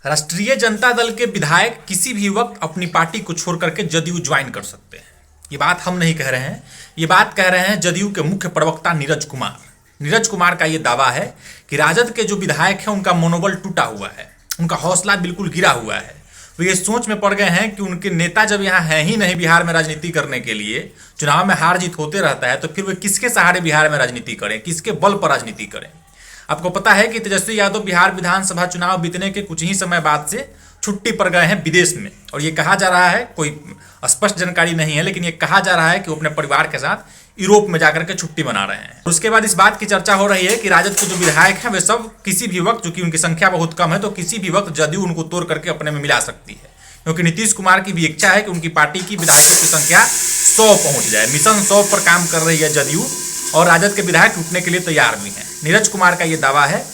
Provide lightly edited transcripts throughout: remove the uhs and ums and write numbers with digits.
राष्ट्रीय जनता दल के विधायक किसी भी वक्त अपनी पार्टी को छोड़ करके जदयू ज्वाइन कर सकते हैं। ये बात हम नहीं कह रहे हैं, ये बात कह रहे हैं जदयू के मुख्य प्रवक्ता नीरज कुमार। नीरज कुमार का ये दावा है कि राजद के जो विधायक हैं उनका मनोबल टूटा हुआ है, उनका हौसला बिल्कुल गिरा हुआ है। वो ये सोच में पड़ गए हैं कि उनके नेता जब यहाँ हैं ही नहीं बिहार में राजनीति करने के लिए, चुनाव में हार जीत होते रहता है, तो फिर वे किसके सहारे बिहार में राजनीति करें, किसके बल पर राजनीति करें। आपको पता है कि तेजस्वी यादव बिहार विधानसभा चुनाव बीतने के कुछ ही समय बाद से छुट्टी पर गए हैं विदेश में, और ये कहा जा रहा है, कोई स्पष्ट जानकारी नहीं है, लेकिन ये कहा जा रहा है कि वो अपने परिवार के साथ यूरोप में जाकर के छुट्टी मना रहे हैं। उसके बाद इस बात की चर्चा हो रही है कि राजद के जो विधायक हैं वे सब किसी भी वक्त, चूंकि उनकी संख्या बहुत कम है, तो किसी भी वक्त जदयू उनको तोड़ करके अपने में मिला सकती है, क्योंकि नीतीश कुमार की भी इच्छा है कि उनकी पार्टी की विधायकों की संख्या 100 पहुंच जाए। मिशन 100 पर काम कर रही है जदयू, और राजद के विधायक टूटने के लिए तैयार भी हैं। नीरज कुमार का ये दावा है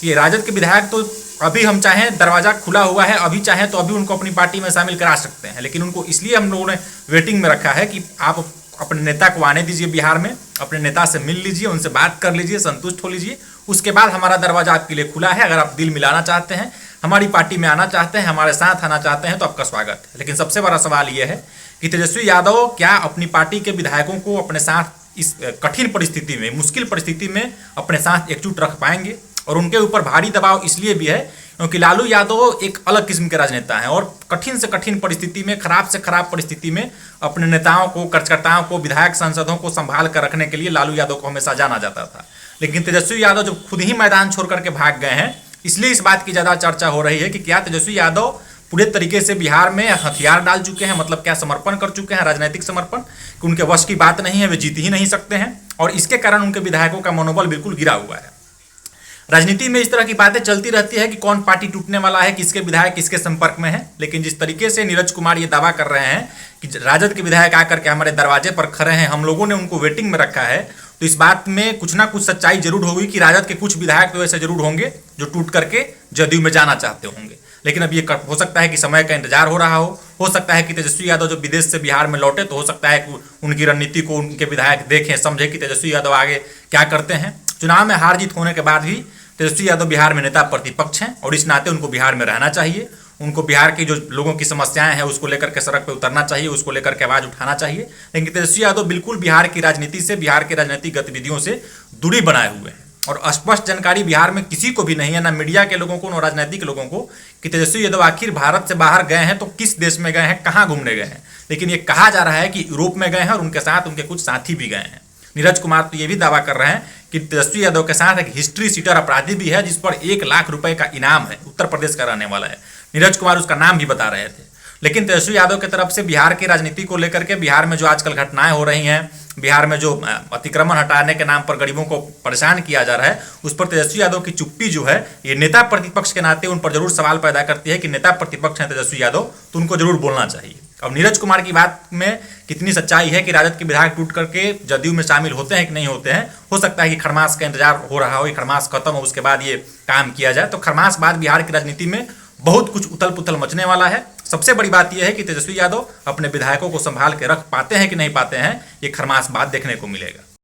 कि राजद के विधायक तो अभी हम चाहें, दरवाजा खुला हुआ है, अभी चाहें तो अभी उनको अपनी पार्टी में शामिल करा सकते हैं, लेकिन उनको इसलिए हम लोगों ने वेटिंग में रखा है कि आप अपने नेता को आने दीजिए बिहार में, अपने नेता से मिल लीजिए, उनसे बात कर लीजिए, संतुष्ट हो लीजिए, उसके बाद हमारा दरवाजा आपके लिए खुला है। अगर आप दिल मिलाना चाहते हैं, हमारी पार्टी में आना चाहते हैं, हमारे साथ आना चाहते हैं, तो आपका स्वागत है। लेकिन सबसे बड़ा सवाल यह है कि तेजस्वी यादव क्या अपनी पार्टी के विधायकों को अपने साथ इस कठिन परिस्थिति में, मुश्किल परिस्थिति में अपने साथ एकजुट रख पाएंगे। और उनके ऊपर भारी दबाव इसलिए भी है क्योंकि लालू यादव एक अलग किस्म के राजनेता हैं, और कठिन से कठिन परिस्थिति में, खराब से खराब परिस्थिति में अपने नेताओं को, कार्यकर्ताओं को, विधायक सांसदों को संभाल कर रखने के लिए लालू यादव को हमेशा जाना जाता था। लेकिन तेजस्वी यादव जब खुद ही मैदान छोड़ करके भाग गए हैं, इसलिए इस बात की ज़्यादा चर्चा हो रही है कि क्या तेजस्वी यादव पूरे तरीके से बिहार में हथियार डाल चुके हैं, मतलब क्या समर्पण कर चुके हैं, राजनीतिक समर्पण, कि उनके वश की बात नहीं है, वे जीत ही नहीं सकते हैं, और इसके कारण उनके विधायकों का मनोबल बिल्कुल गिरा हुआ है। राजनीति में इस तरह की बातें चलती रहती है कि कौन पार्टी टूटने वाला है, किसके विधायक किसके संपर्क में है, लेकिन जिस तरीके से नीरज कुमार ये दावा कर रहे हैं कि राजद के विधायक आकर के हमारे दरवाजे पर खड़े हैं, हम लोगों ने उनको वेटिंग में रखा है, तो इस बात में कुछ ना कुछ सच्चाई जरूर होगी कि राजद के कुछ विधायक तो ऐसे जरूर होंगे जो टूट करके जदयू में जाना चाहते होंगे। लेकिन अब ये हो सकता है कि समय का इंतजार हो रहा हो सकता है कि तेजस्वी यादव जो विदेश से बिहार में लौटे, तो हो सकता है कि उनकी रणनीति को उनके विधायक देखें, समझे कि तेजस्वी यादव आगे क्या करते हैं। चुनाव में हार जीत होने के बाद भी तेजस्वी यादव बिहार में नेता प्रतिपक्ष हैं, और इस नाते उनको बिहार में रहना चाहिए। उनको बिहार की जो लोगों की समस्याएं हैं उसको लेकर के सड़क पे उतरना चाहिए, उसको लेकर के आवाज उठाना चाहिए। लेकिन तेजस्वी यादव बिल्कुल बिहार की राजनीति से, बिहार की राजनीतिक गतिविधियों से दूरी बनाए हुए हैं, और स्पष्ट जानकारी बिहार में किसी को भी नहीं है, ना मीडिया के लोगों को, ना राजनीतिक लोगों को, कि तेजस्वी यादव आखिर भारत से बाहर गए हैं तो किस देश में गए हैं, कहाँ घूमने गए हैं। लेकिन ये कहा जा रहा है कि यूरोप में गए हैं, और उनके साथ उनके कुछ साथी भी गए हैं। नीरज कुमार तो ये भी दावा कर रहे हैं कि तेजस्वी यादव के साथ एक हिस्ट्री सीटर अपराधी भी है, जिस पर 1 लाख रुपए का इनाम है, उत्तर प्रदेश का रहने वाला है। नीरज कुमार उसका नाम भी बता रहे थे। लेकिन तेजस्वी यादव की तरफ से बिहार की राजनीति को लेकर के, बिहार में जो आजकल घटनाएं हो रही हैं, बिहार में जो अतिक्रमण हटाने के नाम पर गरीबों को परेशान किया जा रहा है, उस पर तेजस्वी यादव की चुप्पी जो है, ये नेता प्रतिपक्ष के नाते उन पर जरूर सवाल पैदा करती है कि नेता प्रतिपक्ष हैं तेजस्वी यादव, तो उनको जरूर बोलना चाहिए। अब नीरज कुमार की बात में कितनी सच्चाई है कि राजद के विधायक टूट करके जदयू में शामिल होते हैं कि नहीं होते हैं, हो सकता है कि खरमास का इंतजार हो रहा हो, ये खरमास खत्म हो, उसके बाद ये काम किया जाए। तो खरमास बाद बिहार की राजनीति में बहुत कुछ उथल पुथल मचने वाला है। सबसे बड़ी बात यह है कि तेजस्वी यादव अपने विधायकों को संभाल के रख पाते हैं कि नहीं पाते हैं, ये खरमास बाद देखने को मिलेगा।